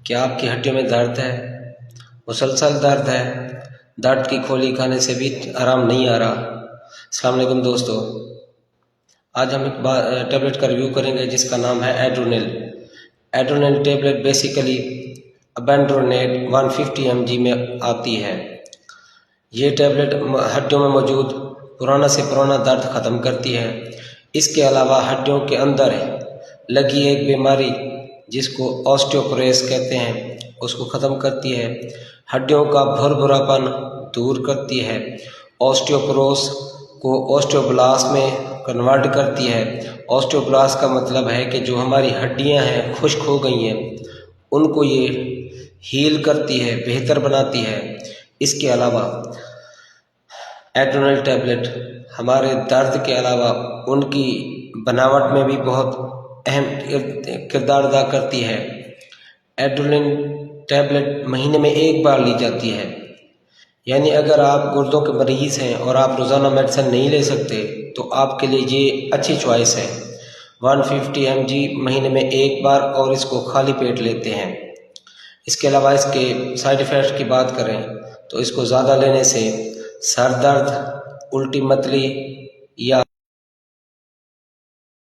کیا آپ کی ہڈیوں میں درد ہے؟ مسلسل درد ہے؟ درد کی گولی کھانے سے بھی آرام نہیں آ رہا؟ السلام علیکم دوستو، آج ہم ایک ٹیبلٹ کا ریویو کریں گے جس کا نام ہے ایڈرونیل ٹیبلٹ بیسیکلی ابینڈرونیٹ 150 mg میں آتی ہے۔ یہ ٹیبلٹ ہڈیوں میں موجود پرانا سے پرانا درد ختم کرتی ہے۔ اس کے علاوہ ہڈیوں کے اندر لگی ایک بیماری جس کو آسٹیوپوروسس کہتے ہیں اس کو ختم کرتی ہے۔ ہڈیوں کا بھرا پن دور کرتی ہے۔ آسٹیوپوروسس کو آسٹیوبلاسٹ میں کنورٹ کرتی ہے۔ آسٹیوبلاسٹ کا مطلب ہے کہ جو ہماری ہڈیاں ہیں خشک ہو گئی ہیں ان کو یہ ہیل کرتی ہے، بہتر بناتی ہے۔ اس کے علاوہ ایڈرونیل ٹیبلٹ ہمارے درد کے علاوہ ان کی بناوٹ میں بھی بہت اہم کردار ادا کرتی ہے۔ ایڈرونیل ٹیبلٹ مہینے میں ایک بار لی جاتی ہے، یعنی اگر آپ گردوں کے مریض ہیں اور آپ روزانہ میڈیسن نہیں لے سکتے تو آپ کے لیے یہ اچھی چوائس ہے۔ 150 mg مہینے میں ایک بار اور اس کو خالی پیٹ لیتے ہیں۔ اس کے علاوہ اس کے سائیڈ ایفیکٹ کی بات کریں تو اس کو زیادہ لینے سے سر درد، الٹی متلی یا